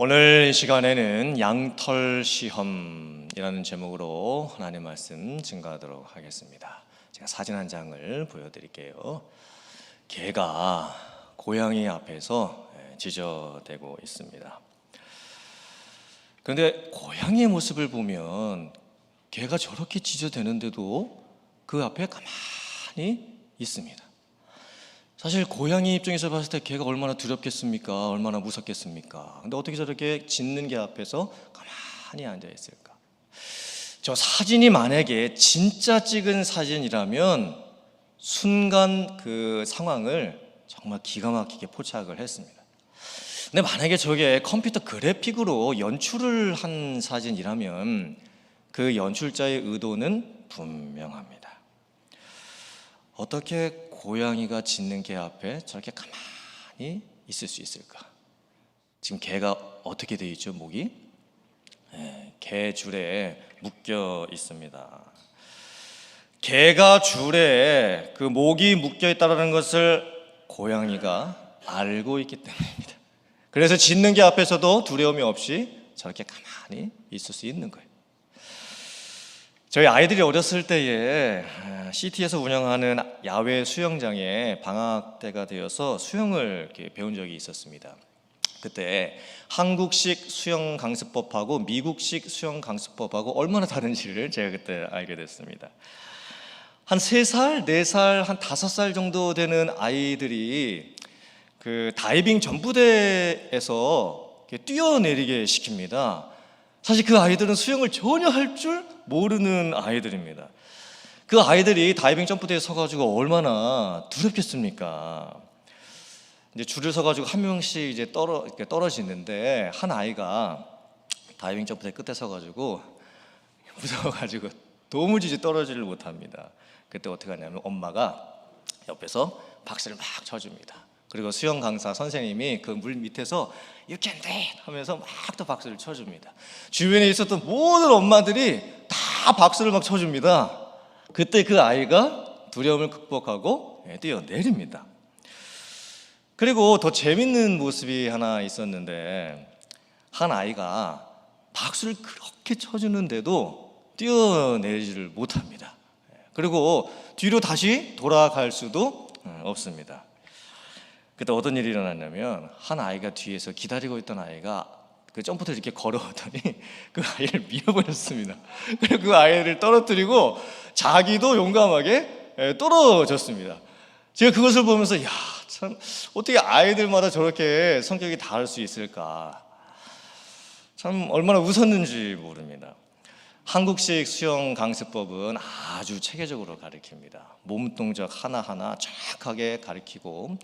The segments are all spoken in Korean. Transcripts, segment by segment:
오늘 시간에는 양털 시험이라는 제목으로 하나님의 말씀 증거하도록 하겠습니다. 제가 사진 한 장을 보여드릴게요. 개가 고양이 앞에서 지저대고 있습니다. 그런데 고양이의 모습을 보면 개가 저렇게 지저대는데도 그 앞에 가만히 있습니다. 사실 고양이 입장에서 봤을 때 개가 얼마나 두렵겠습니까? 얼마나 무섭겠습니까? 근데 어떻게 저렇게 짖는 개 앞에서 가만히 앉아 있을까? 저 사진이 만약에 진짜 찍은 사진이라면 순간 그 상황을 정말 기가 막히게 포착을 했습니다. 근데 만약에 저게 컴퓨터 그래픽으로 연출을 한 사진이라면 그 연출자의 의도는 분명합니다. 어떻게 고양이가 짖는 개 앞에 저렇게 가만히 있을 수 있을까? 지금 개가 어떻게 되어 있죠? 목이? 개 줄에 묶여 있습니다. 개가 줄에 그 목이 묶여 있다는 것을 고양이가 알고 있기 때문입니다. 그래서 짖는 개 앞에서도 두려움이 없이 저렇게 가만히 있을 수 있는 거예요. 저희 아이들이 어렸을 때에 시티에서 운영하는 야외 수영장에 방학 때가 되어서 수영을 이렇게 배운 적이 있었습니다. 그때 한국식 수영 강습법하고 미국식 수영 강습법하고 얼마나 다른지를 제가 그때 알게 됐습니다. 한 3살, 4살, 한 5살 정도 되는 아이들이 그 다이빙 전부대에서 뛰어내리게 시킵니다. 사실 그 아이들은 수영을 전혀 할 줄 모르는 아이들입니다. 그 아이들이 다이빙 점프대에 서가지고 얼마나 두렵겠습니까? 이제 줄을 서가지고 한 명씩 이제 떨어지는데 한 아이가 다이빙 점프대 끝에 서가지고 무서워가지고 도무지 떨어지를 못합니다. 그때 어떻게 하냐면 엄마가 옆에서 박수를 막 쳐줍니다. 그리고 수영 강사 선생님이 그 물 밑에서 You can do it 하면서 막 또 박수를 쳐줍니다. 주변에 있었던 모든 엄마들이 다 박수를 막 쳐줍니다. 그때 그 아이가 두려움을 극복하고 뛰어내립니다. 그리고 더 재밌는 모습이 하나 있었는데 한 아이가 박수를 그렇게 쳐주는데도 뛰어내리지를 못합니다. 그리고 뒤로 다시 돌아갈 수도 없습니다. 그때 어떤 일이 일어났냐면 한 아이가 뒤에서 기다리고 있던 아이가 그 점프대를 이렇게 걸어오더니 그 아이를 밀어버렸습니다. 그리고 그 아이를 떨어뜨리고 자기도 용감하게 떨어졌습니다. 제가 그것을 보면서 야, 참 어떻게 아이들마다 저렇게 성격이 다를 수 있을까? 참 얼마나 웃었는지 모릅니다. 한국식 수영 강습법은 아주 체계적으로 가르칩니다. 몸 동작 하나하나 정확하게 가르치고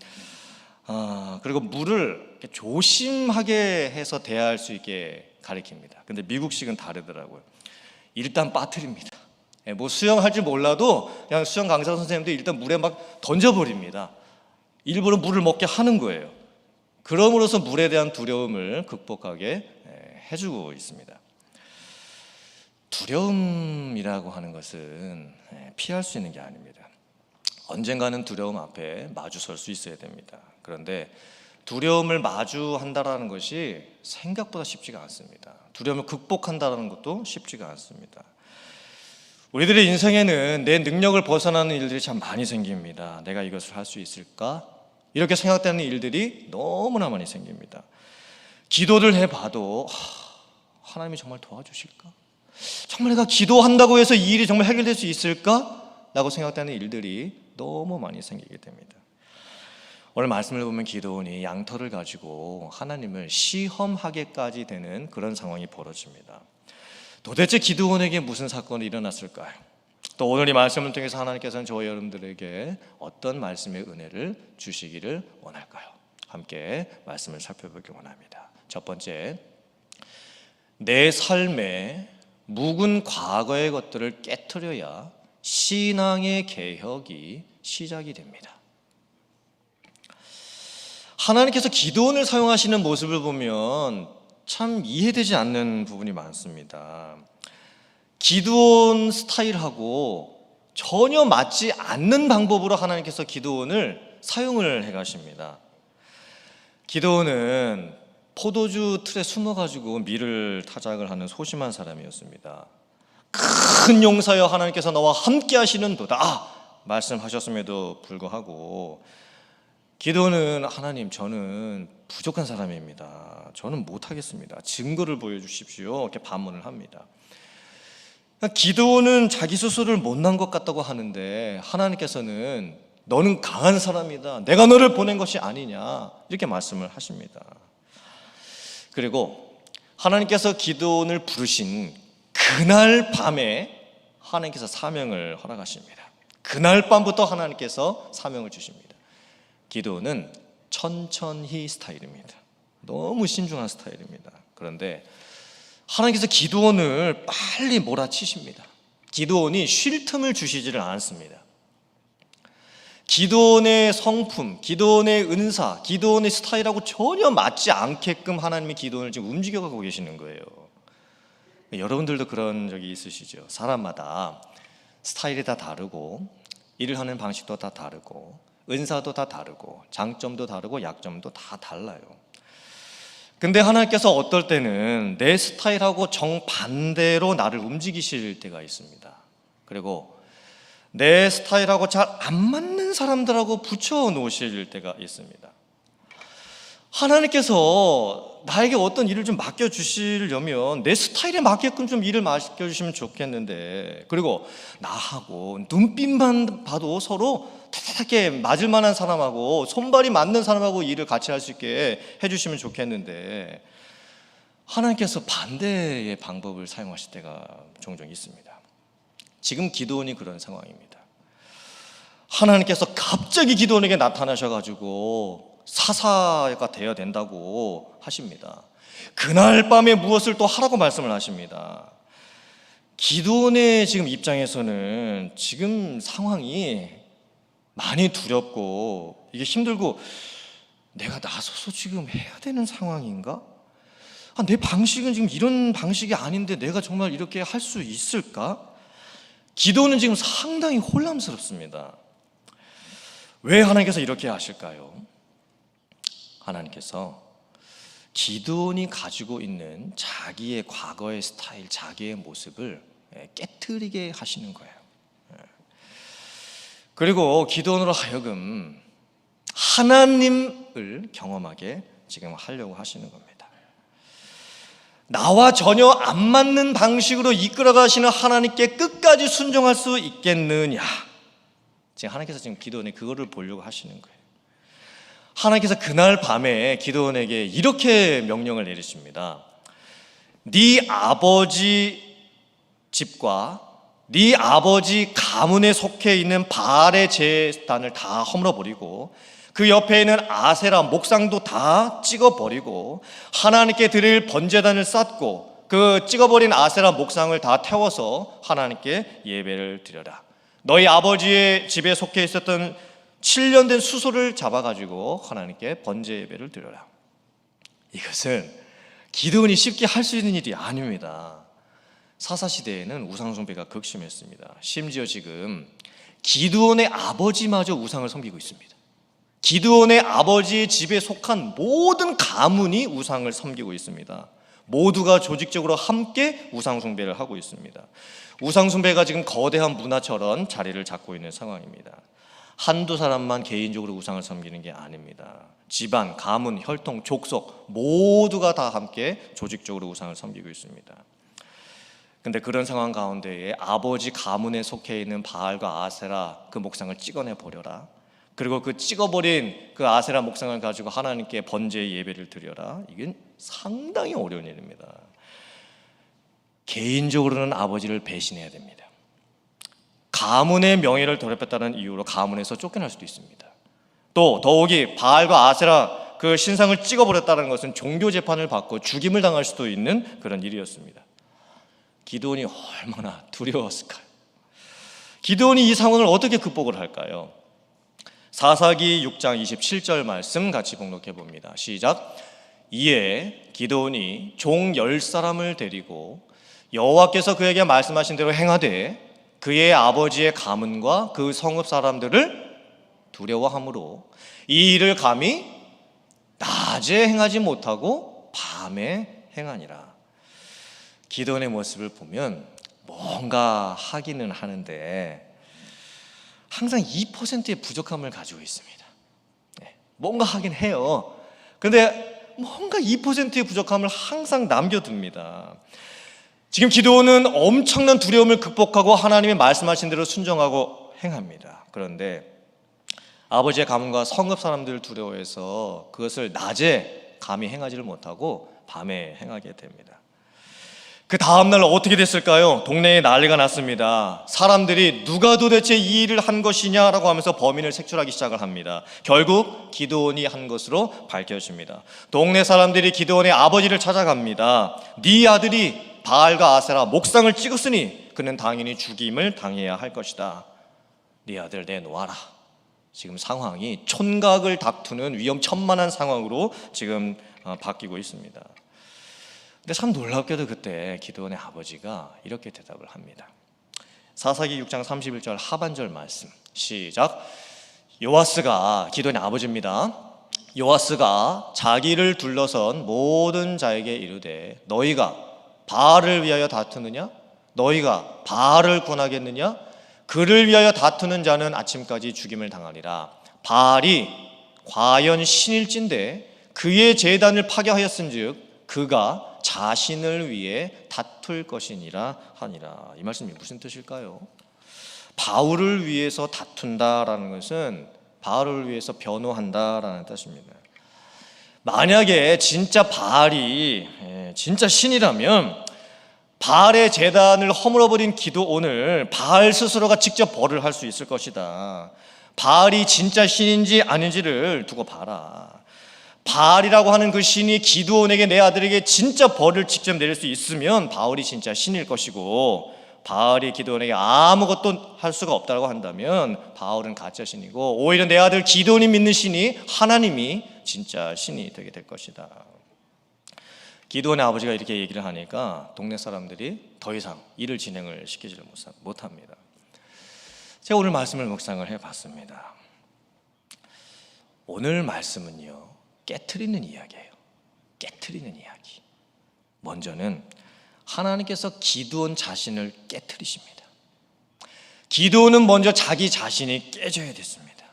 그리고 물을 조심하게 해서 대할 수 있게 가르칩니다. 근데 미국식은 다르더라고요. 일단 빠뜨립니다. 뭐 수영할 줄 몰라도 그냥 수영 강사 선생님도 일단 물에 막 던져버립니다. 일부러 물을 먹게 하는 거예요. 그럼으로써 물에 대한 두려움을 극복하게 해주고 있습니다. 두려움이라고 하는 것은 피할 수 있는 게 아닙니다. 언젠가는 두려움 앞에 마주설 수 있어야 됩니다. 그런데 두려움을 마주한다는 것이 생각보다 쉽지가 않습니다. 두려움을 극복한다는 것도 쉽지가 않습니다. 우리들의 인생에는 내 능력을 벗어나는 일들이 참 많이 생깁니다. 내가 이것을 할 수 있을까? 이렇게 생각되는 일들이 너무나 많이 생깁니다. 기도를 해봐도 하나님이 정말 도와주실까? 정말 내가 기도한다고 해서 이 일이 정말 해결될 수 있을까? 라고 생각되는 일들이 너무 많이 생기게 됩니다. 오늘 말씀을 보면 기드온이 양털을 가지고 하나님을 시험하게까지 되는 그런 상황이 벌어집니다. 도대체 기드온에게 무슨 사건이 일어났을까요? 또 오늘 이 말씀을 통해서 하나님께서는 저와 여러분들에게 어떤 말씀의 은혜를 주시기를 원할까요? 함께 말씀을 살펴보기 원합니다. 첫 번째, 내 삶에 묵은 과거의 것들을 깨트려야 신앙의 개혁이 시작이 됩니다. 하나님께서 기드온을 사용하시는 모습을 보면 참 이해되지 않는 부분이 많습니다. 기드온 스타일하고 전혀 맞지 않는 방법으로 하나님께서 기드온을 사용을 해 가십니다. 기드온은 포도주 틀에 숨어가지고 밀을 타작을 하는 소심한 사람이었습니다. 큰 용사여 하나님께서 나와 함께 하시는도다 말씀하셨음에도 불구하고 기도는 하나님, 저는 부족한 사람입니다. 저는 못하겠습니다. 증거를 보여주십시오. 이렇게 반문을 합니다. 기도는 자기 스스로를 못난 것 같다고 하는데 하나님께서는 너는 강한 사람이다. 내가 너를 보낸 것이 아니냐 이렇게 말씀을 하십니다. 그리고 하나님께서 기도원을 부르신 그날 밤에 하나님께서 사명을 허락하십니다. 그날 밤부터 하나님께서 사명을 주십니다. 기도는 천천히 스타일입니다. 너무 신중한 스타일입니다. 그런데 하나님께서 기도원을 빨리 몰아치십니다. 기도원이 쉴 틈을 주시지를 않습니다. 기도원의 성품, 기도원의 은사, 기도원의 스타일하고 전혀 맞지 않게끔 하나님이 기도원을 지금 움직여가고 계시는 거예요. 여러분들도 그런 적이 있으시죠? 사람마다 스타일이 다 다르고 일을 하는 방식도 다 다르고 은사도 다 다르고 장점도 다르고 약점도 다 달라요. 근데 하나님께서 어떨 때는 내 스타일하고 정반대로 나를 움직이실 때가 있습니다. 그리고 내 스타일하고 잘 안 맞는 사람들하고 붙여 놓으실 때가 있습니다. 하나님께서 나에게 어떤 일을 좀 맡겨주시려면 내 스타일에 맞게끔 좀 일을 맡겨주시면 좋겠는데, 그리고 나하고 눈빛만 봐도 서로 타닥하게 맞을 만한 사람하고 손발이 맞는 사람하고 일을 같이 할 수 있게 해주시면 좋겠는데 하나님께서 반대의 방법을 사용하실 때가 종종 있습니다. 지금 기도원이 그런 상황입니다. 하나님께서 갑자기 기도원에게 나타나셔가지고 사사가 되어야 된다고 하십니다. 그날 밤에 무엇을 또 하라고 말씀을 하십니다. 기도원의 지금 입장에서는 지금 상황이 많이 두렵고 이게 힘들고 내가 나서서 지금 해야 되는 상황인가? 내 방식은 지금 이런 방식이 아닌데 내가 정말 이렇게 할 수 있을까? 기도는 지금 상당히 혼란스럽습니다. 왜 하나님께서 이렇게 하실까요? 하나님께서 기도원이 가지고 있는 자기의 과거의 스타일, 자기의 모습을 깨트리게 하시는 거예요. 그리고 기도원으로 하여금 하나님을 경험하게 지금 하려고 하시는 겁니다. 나와 전혀 안 맞는 방식으로 이끌어 가시는 하나님께 끝까지 순종할 수 있겠느냐? 지금 하나님께서 지금 기도원에 그거를 보려고 하시는 거예요. 하나님께서 그날 밤에 기도원에게 이렇게 명령을 내리십니다. 네 아버지 집과 네 아버지 가문에 속해 있는 바알의 제단을 다 허물어버리고 그 옆에 있는 아세라 목상도 다 찍어버리고 하나님께 드릴 번제단을 쌓고 그 찍어버린 아세라 목상을 다 태워서 하나님께 예배를 드려라. 너희 아버지의 집에 속해 있었던 7년 된 수소를 잡아가지고 하나님께 번제 예배를 드려라. 이것은 기도원이 쉽게 할 수 있는 일이 아닙니다. 사사시대에는 우상숭배가 극심했습니다. 심지어 지금 기드온의 아버지마저 우상을 섬기고 있습니다. 기드온의 아버지의 집에 속한 모든 가문이 우상을 섬기고 있습니다. 모두가 조직적으로 함께 우상숭배를 하고 있습니다. 우상숭배가 지금 거대한 문화처럼 자리를 잡고 있는 상황입니다. 한두 사람만 개인적으로 우상을 섬기는 게 아닙니다. 집안, 가문, 혈통, 족속 모두가 다 함께 조직적으로 우상을 섬기고 있습니다. 근데 그런 상황 가운데에 아버지 가문에 속해 있는 바알과 아세라 그 목상을 찍어내 버려라. 그리고 그 찍어버린 그 아세라 목상을 가지고 하나님께 번제 예배를 드려라. 이건 상당히 어려운 일입니다. 개인적으로는 아버지를 배신해야 됩니다. 가문의 명예를 더럽혔다는 이유로 가문에서 쫓겨날 수도 있습니다. 또 더욱이 바알과 아세라 그 신상을 찍어버렸다는 것은 종교 재판을 받고 죽임을 당할 수도 있는 그런 일이었습니다. 기드온이 얼마나 두려웠을까요? 기드온이 이 상황을 어떻게 극복을 할까요? 사사기 6장 27절 말씀 같이 봉독해 봅니다. 시작. 이에 기드온이 종 10사람을 데리고 여호와께서 그에게 말씀하신 대로 행하되 그의 아버지의 가문과 그 성읍 사람들을 두려워함으로 이 일을 감히 낮에 행하지 못하고 밤에 행하니라. 기도원의 모습을 보면 뭔가 하기는 하는데 항상 2%의 부족함을 가지고 있습니다. 뭔가 하긴 해요. 그런데 뭔가 2%의 부족함을 항상 남겨둡니다. 지금 기도원은 엄청난 두려움을 극복하고 하나님의 말씀하신 대로 순종하고 행합니다. 그런데 아버지의 가문과 성읍 사람들을 두려워해서 그것을 낮에 감히 행하지를 못하고 밤에 행하게 됩니다. 그 다음날 어떻게 됐을까요? 동네에 난리가 났습니다. 사람들이 누가 도대체 이 일을 한 것이냐라고 하면서 범인을 색출하기 시작을 합니다. 결국 기드온이 한 것으로 밝혀집니다. 동네 사람들이 기드온의 아버지를 찾아갑니다. 네 아들이 바알과 아세라 목상을 찍었으니 그는 당연히 죽임을 당해야 할 것이다. 네 아들 내놓아라. 지금 상황이 촌각을 다투는 위험천만한 상황으로 지금 바뀌고 있습니다. 근데 참 놀랍게도 그때 기드온의 아버지가 이렇게 대답을 합니다. 사사기 6장 31절 하반절 말씀 시작. 요아스가, 기드온의 아버지입니다. 요아스가 자기를 둘러선 모든 자에게 이르되 너희가 바알을 위하여 다투느냐? 너희가 바알을 권하겠느냐? 그를 위하여 다투는 자는 아침까지 죽임을 당하리라. 바알이 과연 신일진데 그의 제단을 파괴하였은즉 그가 자신을 위해 다툴 것이니라 하니라. 이 말씀이 무슨 뜻일까요? 바울을 위해서 다툰다라는 것은 바울을 위해서 변호한다라는 뜻입니다. 만약에 진짜 바알이 진짜 신이라면 바알의 제단을 허물어버린 기드온을 바알 스스로가 직접 벌을 할 수 있을 것이다. 바알이 진짜 신인지 아닌지를 두고 봐라. 바알이라고 하는 그 신이 기드온에게 내 아들에게 진짜 벌을 직접 내릴 수 있으면 바알이 진짜 신일 것이고, 바알이 기드온에게 아무것도 할 수가 없다고 한다면 바알은 가짜 신이고, 오히려 내 아들 기드온이 믿는 신이 하나님이 진짜 신이 되게 될 것이다. 기드온의 아버지가 이렇게 얘기를 하니까 동네 사람들이 더 이상 일을 진행을 시키지를 못합니다. 제가 오늘 말씀을 묵상을 해봤습니다. 오늘 말씀은요, 깨트리는 이야기예요. 깨트리는 이야기. 먼저는 하나님께서 기드온 자신을 깨트리십니다. 기드온은 먼저 자기 자신이 깨져야 됐습니다.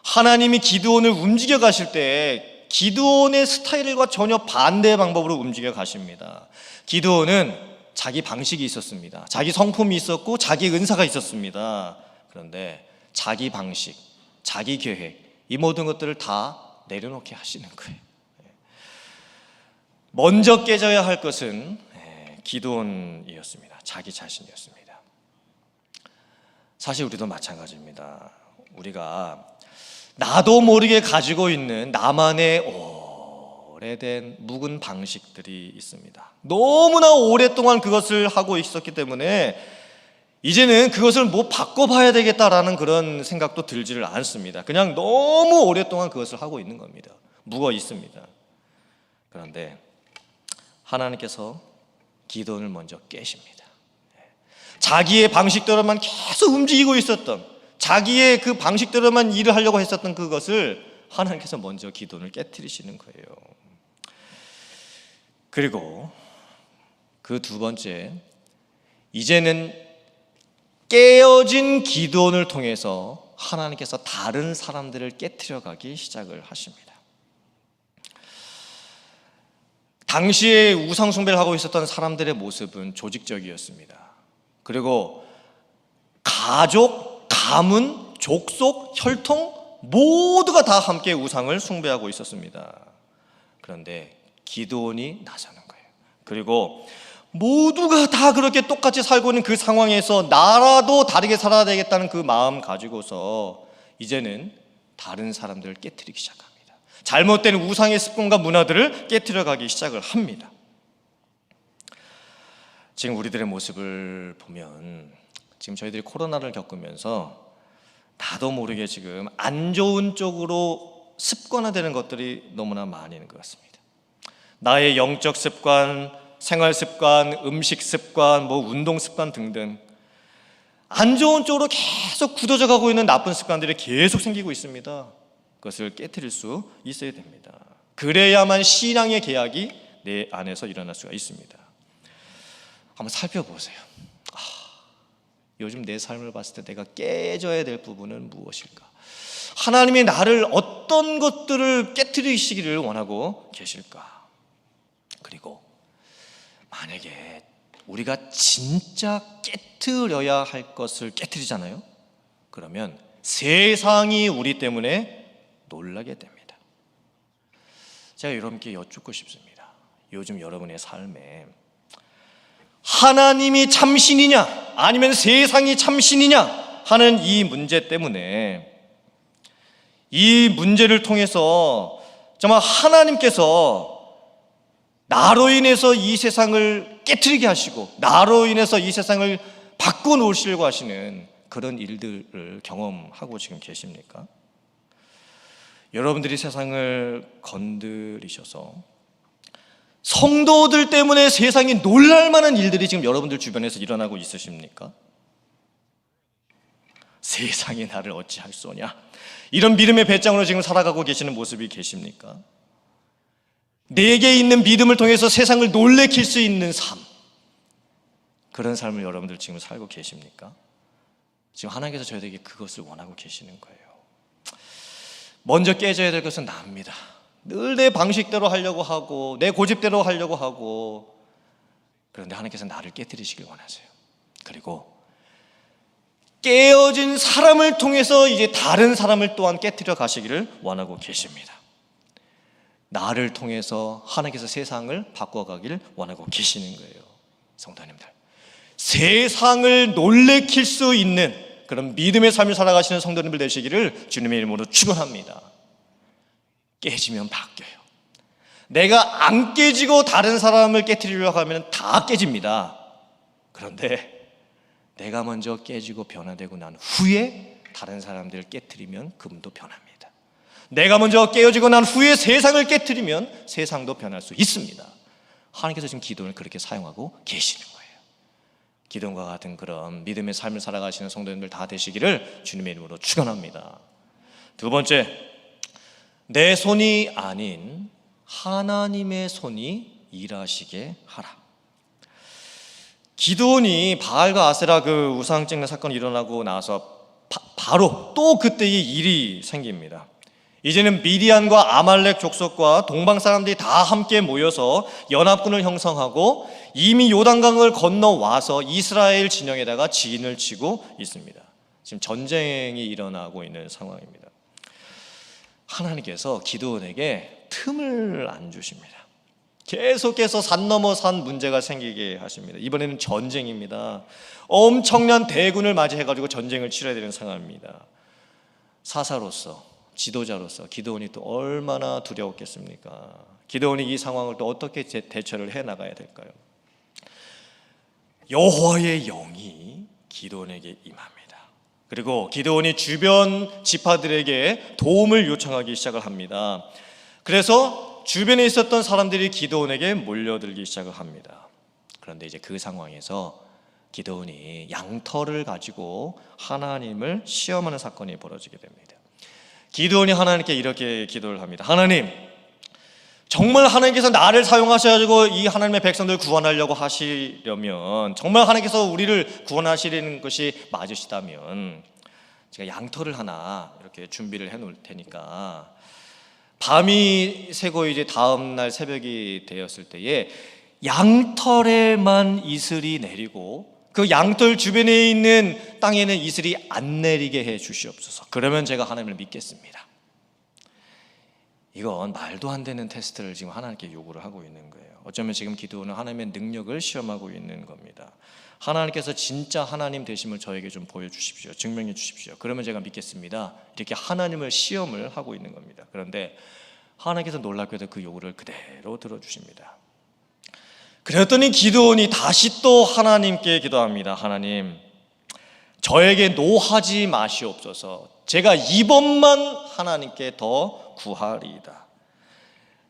하나님이 기드온을 움직여 가실 때 기드온의 스타일과 전혀 반대의 방법으로 움직여 가십니다. 기드온은 자기 방식이 있었습니다. 자기 성품이 있었고 자기 은사가 있었습니다. 그런데 자기 방식, 자기 계획, 이 모든 것들을 다 내려놓게 하시는 거예요. 먼저 깨져야 할 것은 기드온이었습니다. 자기 자신이었습니다. 사실 우리도 마찬가지입니다. 우리가 나도 모르게 가지고 있는 나만의 오래된 묵은 방식들이 있습니다. 너무나 오랫동안 그것을 하고 있었기 때문에 이제는 그것을 뭐 바꿔봐야 되겠다라는 그런 생각도 들지를 않습니다. 그냥 너무 오랫동안 그것을 하고 있는 겁니다. 묵어 있습니다. 그런데 하나님께서 기드온을 먼저 깨십니다. 자기의 방식대로만 계속 움직이고 있었던, 자기의 그 방식대로만 일을 하려고 했었던 그것을 하나님께서 먼저 기드온을 깨트리시는 거예요. 그리고 그 두 번째, 이제는 깨어진 기드온을 통해서 하나님께서 다른 사람들을 깨트려 가기 시작을 하십니다. 당시에 우상 숭배를 하고 있었던 사람들의 모습은 조직적이었습니다. 그리고 가족, 가문, 족속, 혈통 모두가 다 함께 우상을 숭배하고 있었습니다. 그런데 기드온이 나서는 거예요. 그리고 모두가 다 그렇게 똑같이 살고 있는 그 상황에서 나라도 다르게 살아야 되겠다는 그 마음 가지고서 이제는 다른 사람들을 깨트리기 시작합니다. 잘못된 우상의 습관과 문화들을 깨트려 가기 시작을 합니다. 지금 우리들의 모습을 보면 지금 저희들이 코로나를 겪으면서 나도 모르게 지금 안 좋은 쪽으로 습관화되는 것들이 너무나 많이 있는 것 같습니다. 나의 영적 습관, 생활 습관, 음식 습관, 운동 습관 등등 안 좋은 쪽으로 계속 굳어져 가고 있는 나쁜 습관들이 계속 생기고 있습니다. 그것을 깨트릴 수 있어야 됩니다. 그래야만 신앙의 계약이 내 안에서 일어날 수가 있습니다. 한번 살펴보세요. 요즘 내 삶을 봤을 때 내가 깨져야 될 부분은 무엇일까? 하나님이 나를 어떤 것들을 깨트리시기를 원하고 계실까? 그리고 만약에 우리가 진짜 깨트려야 할 것을 깨트리잖아요. 그러면 세상이 우리 때문에 놀라게 됩니다. 제가 여러분께 여쭙고 싶습니다. 요즘 여러분의 삶에 하나님이 참신이냐 아니면 세상이 참신이냐 하는 이 문제 때문에, 이 문제를 통해서 정말 하나님께서 나로 인해서 이 세상을 깨트리게 하시고 나로 인해서 이 세상을 바꿔놓으시려고 하시는 그런 일들을 경험하고 지금 계십니까? 여러분들이 세상을 건드리셔서 성도들 때문에 세상이 놀랄만한 일들이 지금 여러분들 주변에서 일어나고 있으십니까? 세상이 나를 어찌할 쏘냐, 이런 믿음의 배짱으로 지금 살아가고 계시는 모습이 계십니까? 내게 있는 믿음을 통해서 세상을 놀래킬 수 있는 삶, 그런 삶을 여러분들 지금 살고 계십니까? 지금 하나님께서 저희에게 그것을 원하고 계시는 거예요. 먼저 깨져야 될 것은 나입니다. 늘 내 방식대로 하려고 하고 내 고집대로 하려고 하고, 그런데 하나님께서 나를 깨뜨리시길 원하세요. 그리고 깨어진 사람을 통해서 이제 다른 사람을 또한 깨뜨려 가시기를 원하고 계십니다. 나를 통해서 하나님께서 세상을 바꿔가기를 원하고 계시는 거예요. 성도님들, 세상을 놀래킬 수 있는 그런 믿음의 삶을 살아가시는 성도님들 되시기를 주님의 이름으로 축원합니다. 깨지면 바뀌어요. 내가 안 깨지고 다른 사람을 깨트리려고 하면 다 깨집니다. 그런데 내가 먼저 깨지고 변화되고 난 후에 다른 사람들을 깨트리면 그분도 변합니다. 내가 먼저 깨어지고 난 후에 세상을 깨트리면 세상도 변할 수 있습니다. 하나님께서 지금 기도를 그렇게 사용하고 계시는 거예요. 기도와 같은 그런 믿음의 삶을 살아가시는 성도님들 다 되시기를 주님의 이름으로 축원합니다. 두 번째, 내 손이 아닌 하나님의 손이 일하시게 하라. 기드온이 바알과 아세라 그 우상 찍는 사건이 일어나고 나서 바로 또 그때의 일이 생깁니다. 이제는 미디안과 아말렉 족속과 동방 사람들이 다 함께 모여서 연합군을 형성하고 이미 요단강을 건너와서 이스라엘 진영에다가 진을 치고 있습니다. 지금 전쟁이 일어나고 있는 상황입니다. 하나님께서 기드온에게 틈을 안 주십니다. 계속해서 산 넘어 산 문제가 생기게 하십니다. 이번에는 전쟁입니다. 엄청난 대군을 맞이해가지고 전쟁을 치러야 되는 상황입니다. 사사로서, 지도자로서 기드온이 또 얼마나 두려웠겠습니까? 기드온이 이 상황을 또 어떻게 대처를 해나가야 될까요? 여호와의 영이 기드온에게 임합니다. 그리고 기드온이 주변 지파들에게 도움을 요청하기 시작을 합니다. 그래서 주변에 있었던 사람들이 기드온에게 몰려들기 시작을 합니다. 그런데 이제 그 상황에서 기드온이 양털을 가지고 하나님을 시험하는 사건이 벌어지게 됩니다. 기드온이 하나님께 이렇게 기도를 합니다. 하나님, 정말 하나님께서 나를 사용하셔가지고 이 하나님의 백성들을 구원하려고 하시려면, 정말 하나님께서 우리를 구원하시려는 것이 맞으시다면 제가 양털을 하나 이렇게 준비를 해놓을 테니까 밤이 새고 이제 다음 날 새벽이 되었을 때에 양털에만 이슬이 내리고 그 양털 주변에 있는 땅에는 이슬이 안 내리게 해 주시옵소서. 그러면 제가 하나님을 믿겠습니다. 이건 말도 안 되는 테스트를 지금 하나님께 요구를 하고 있는 거예요. 어쩌면 지금 기도는 하나님의 능력을 시험하고 있는 겁니다. 하나님께서 진짜 하나님 되심을 저에게 좀 보여주십시오. 증명해 주십시오. 그러면 제가 믿겠습니다. 이렇게 하나님을 시험을 하고 있는 겁니다. 그런데 하나님께서 놀랍게도 그 요구를 그대로 들어주십니다. 그랬더니 기드온이 다시 또 하나님께 기도합니다. 하나님, 저에게 노하지 마시옵소서. 제가 이번만 하나님께 더 구하리이다.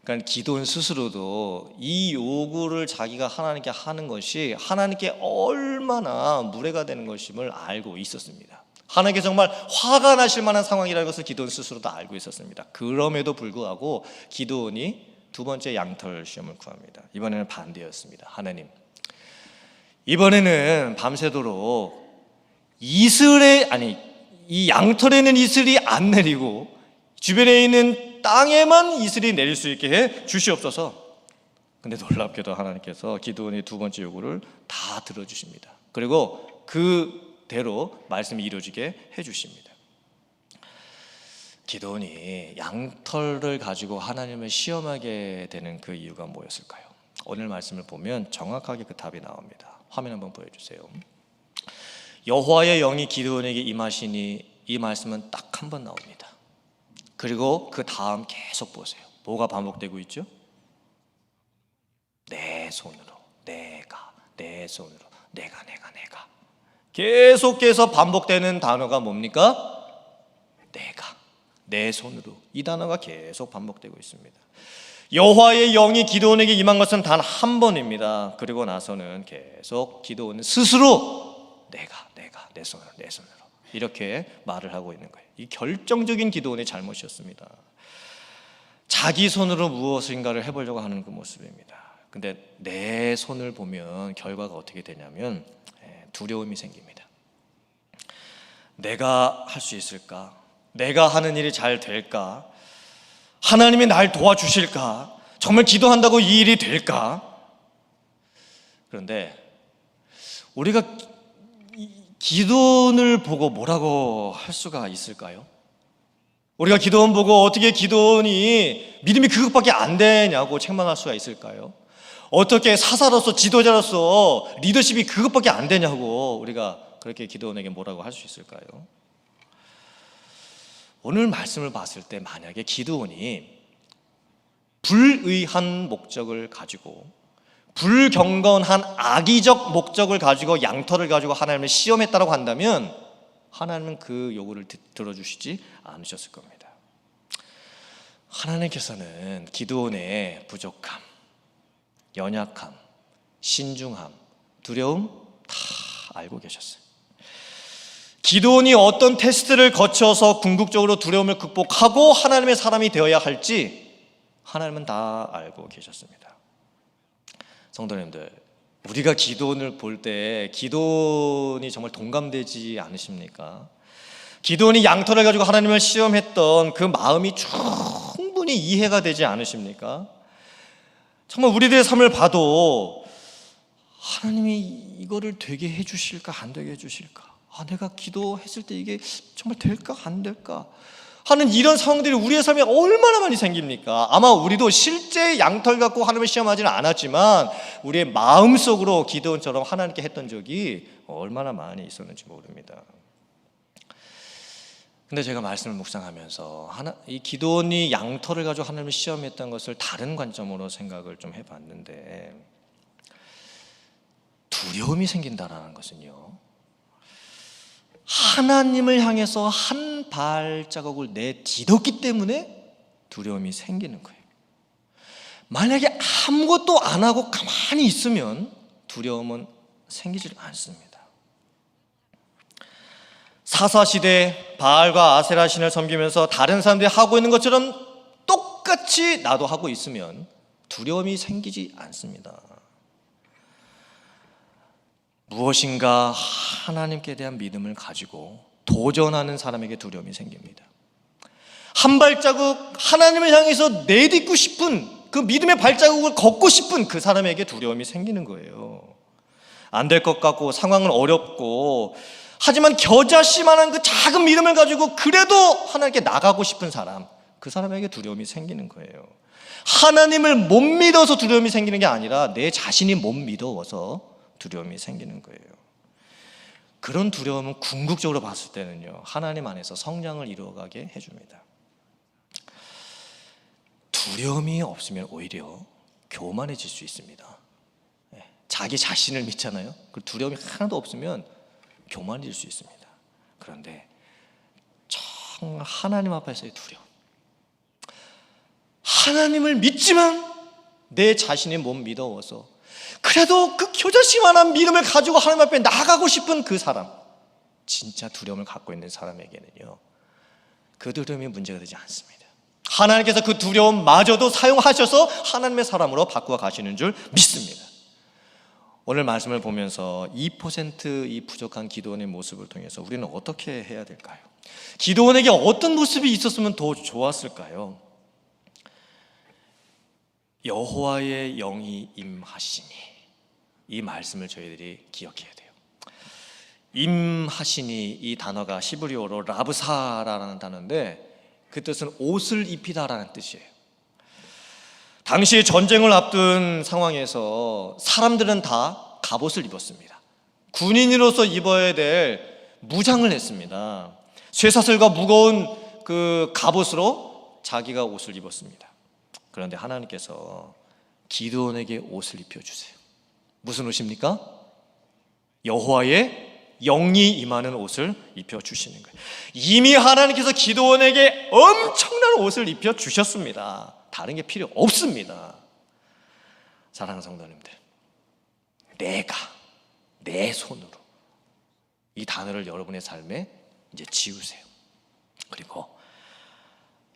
그러니까 기드온 스스로도 이 요구를 자기가 하나님께 하는 것이 하나님께 얼마나 무례가 되는 것임을 알고 있었습니다. 하나님께 정말 화가 나실 만한 상황이라는 것을 기드온 스스로도 알고 있었습니다. 그럼에도 불구하고 기드온이 두 번째 양털 시험을 구합니다. 이번에는 반대였습니다. 하나님, 이번에는 밤새도록 이 양털에 있는 이슬이 안 내리고 주변에 있는 땅에만 이슬이 내릴 수 있게 해 주시옵소서. 근데 놀랍게도 하나님께서 기드온의 두 번째 요구를 다 들어주십니다. 그리고 그대로 말씀이 이루어지게 해주십니다. 기드온이 양털을 가지고 하나님을 시험하게 되는 그 이유가 뭐였을까요? 오늘 말씀을 보면 정확하게 그 답이 나옵니다. 화면 한번 보여주세요. 여호와의 영이 기드온에게 임하시니, 이 말씀은 딱 한 번 나옵니다. 그리고 그 다음 계속 보세요. 뭐가 반복되고 있죠? 내 손으로, 내가, 내 손으로, 내가. 계속해서 반복되는 단어가 뭡니까? 내가, 내 손으로. 이 단어가 계속 반복되고 있습니다. 여호와의 영이 기드온에게 임한 것은 단 한 번입니다. 그리고 나서는 계속 기드온은 스스로 내가, 내 손으로 이렇게 말을 하고 있는 거예요. 이 결정적인 기드온의 잘못이었습니다. 자기 손으로 무엇인가를 해보려고 하는 그 모습입니다. 근데 내 손을 보면 결과가 어떻게 되냐면 두려움이 생깁니다. 내가 할 수 있을까? 내가 하는 일이 잘 될까? 하나님이 날 도와주실까? 정말 기도한다고 이 일이 될까? 그런데 우리가 기도원을 보고 뭐라고 할 수가 있을까요? 우리가 기도원 보고 어떻게 기도원이 믿음이 그것밖에 안 되냐고 책망할 수가 있을까요? 어떻게 사사로서 지도자로서 리더십이 그것밖에 안 되냐고 우리가 그렇게 기도원에게 뭐라고 할 수 있을까요? 오늘 말씀을 봤을 때 만약에 기드온이 불의한 목적을 가지고 불경건한 악의적 목적을 가지고 양털을 가지고 하나님을 시험했다고 한다면 하나님은 그 요구를 들어주시지 않으셨을 겁니다. 하나님께서는 기드온의 부족함, 연약함, 신중함, 두려움 다 알고 계셨어요. 기드온이 어떤 테스트를 거쳐서 궁극적으로 두려움을 극복하고 하나님의 사람이 되어야 할지 하나님은 다 알고 계셨습니다. 성도님들, 우리가 기드온을 볼 때 기드온이 정말 동감되지 않으십니까? 기드온이 양털을 가지고 하나님을 시험했던 그 마음이 충분히 이해가 되지 않으십니까? 정말 우리들의 삶을 봐도 하나님이 이거를 되게 해주실까 안 되게 해주실까? 내가 기도했을 때 이게 정말 될까 안 될까 하는 이런 상황들이 우리의 삶에 얼마나 많이 생깁니까? 아마 우리도 실제 양털 갖고 하나님을 시험하지는 않았지만 우리의 마음속으로 기드온처럼 하나님께 했던 적이 얼마나 많이 있었는지 모릅니다. 근데 제가 말씀을 묵상하면서 이 기드온이 양털을 가지고 하나님을 시험했던 것을 다른 관점으로 생각을 좀 해봤는데, 두려움이 생긴다라는 것은요, 하나님을 향해서 한 발자국을 내딛었기 때문에 두려움이 생기는 거예요. 만약에 아무것도 안 하고 가만히 있으면 두려움은 생기질 않습니다. 사사시대 바알과 아세라 신을 섬기면서 다른 사람들이 하고 있는 것처럼 똑같이 나도 하고 있으면 두려움이 생기지 않습니다. 무엇인가 하나님께 대한 믿음을 가지고 도전하는 사람에게 두려움이 생깁니다. 한 발자국 하나님을 향해서 내딛고 싶은 그 믿음의 발자국을 걷고 싶은 그 사람에게 두려움이 생기는 거예요. 안 될 것 같고 상황은 어렵고 하지만 겨자씨만한 그 작은 믿음을 가지고 그래도 하나님께 나가고 싶은 사람, 그 사람에게 두려움이 생기는 거예요. 하나님을 못 믿어서 두려움이 생기는 게 아니라 내 자신이 못 믿어서 두려움이 생기는 거예요. 그런 두려움은 궁극적으로 봤을 때는요, 하나님 안에서 성장을 이루어가게 해줍니다. 두려움이 없으면 오히려 교만해질 수 있습니다. 자기 자신을 믿잖아요. 그 두려움이 하나도 없으면 교만해질 수 있습니다. 그런데 정말 하나님 앞에서의 두려움, 하나님을 믿지만 내 자신이 못 믿어서 그래도 그 겨자씨만한 믿음을 가지고 하나님 앞에 나가고 싶은 그 사람, 진짜 두려움을 갖고 있는 사람에게는요, 그 두려움이 문제가 되지 않습니다. 하나님께서 그 두려움마저도 사용하셔서 하나님의 사람으로 바꾸어 가시는 줄 믿습니다. 오늘 말씀을 보면서 2% 이 부족한 기도원의 모습을 통해서 우리는 어떻게 해야 될까요? 기도원에게 어떤 모습이 있었으면 더 좋았을까요? 여호와의 영이 임하시니, 이 말씀을 저희들이 기억해야 돼요. 임하시니, 이 단어가 히브리어로 라브사라는 단어인데 그 뜻은 옷을 입히다라는 뜻이에요. 당시 전쟁을 앞둔 상황에서 사람들은 다 갑옷을 입었습니다. 군인으로서 입어야 될 무장을 했습니다. 쇠사슬과 무거운 그 갑옷으로 자기가 옷을 입었습니다. 그런데 하나님께서 기드온에게 옷을 입혀주세요. 무슨 옷입니까? 여호와의 영이 임하는 옷을 입혀주시는 거예요. 이미 하나님께서 기드온에게 엄청난 옷을 입혀주셨습니다. 다른 게 필요 없습니다. 사랑하는 성도님들, 내가 내 손으로 이 단어를 여러분의 삶에 이제 지우세요. 그리고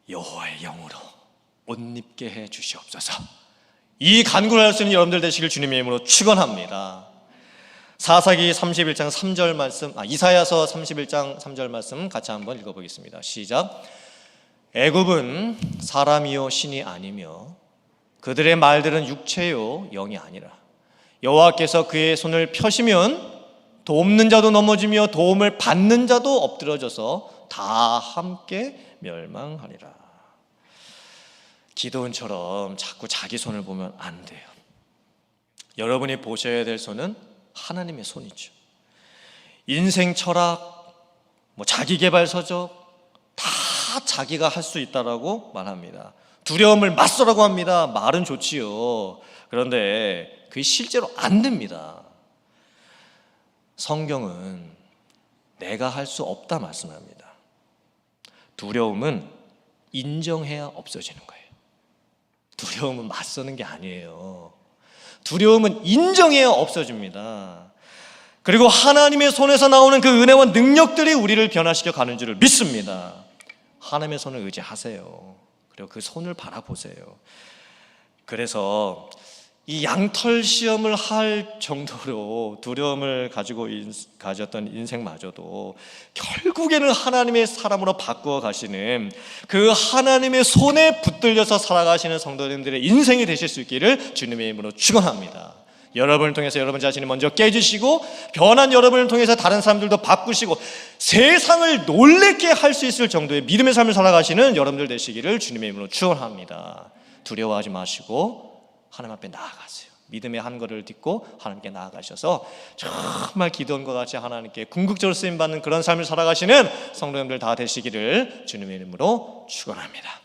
여호와의 영으로 옷 입게 해 주시옵소서. 이 간구를 할 수 있는 여러분들 되시길 주님의 이름으로 축원합니다. 사사기 31장 3절 말씀, 이사야서 31장 3절 말씀 같이 한번 읽어보겠습니다. 시작. 애굽은 사람이요 신이 아니며 그들의 말들은 육체요 영이 아니라 여호와께서 그의 손을 펴시면 돕는 자도 넘어지며 도움을 받는 자도 엎드러져서 다 함께 멸망하리라. 기드온처럼 자꾸 자기 손을 보면 안 돼요. 여러분이 보셔야 될 손은 하나님의 손이죠. 인생 철학, 자기 개발 서적 다 자기가 할 수 있다라고 말합니다. 두려움을 맞서라고 합니다. 말은 좋지요. 그런데 그게 실제로 안 됩니다. 성경은 내가 할 수 없다 말씀합니다. 두려움은 인정해야 없어지는 거예요. 두려움은 맞서는 게 아니에요. 두려움은 인정해야 없어집니다. 그리고 하나님의 손에서 나오는 그 은혜와 능력들이 우리를 변화시켜 가는 줄을 믿습니다. 하나님의 손을 의지하세요. 그리고 그 손을 바라보세요. 그래서 이 양털 시험을 할 정도로 두려움을 가졌던 인생마저도 결국에는 하나님의 사람으로 바꾸어 가시는 그 하나님의 손에 붙들려서 살아가시는 성도님들의 인생이 되실 수 있기를 주님의 이름으로 축원합니다. 여러분을 통해서 여러분 자신이 먼저 깨지시고 변한 여러분을 통해서 다른 사람들도 바꾸시고 세상을 놀랍게 할 수 있을 정도의 믿음의 삶을 살아가시는 여러분들 되시기를 주님의 이름으로 축원합니다. 두려워하지 마시고 하나님 앞에 나아가세요. 믿음의 한 걸음을 딛고 하나님께 나아가셔서 정말 기도원과 같이 하나님께 궁극적으로 쓰임받는 그런 삶을 살아가시는 성도님들 다 되시기를 주님의 이름으로 축원합니다.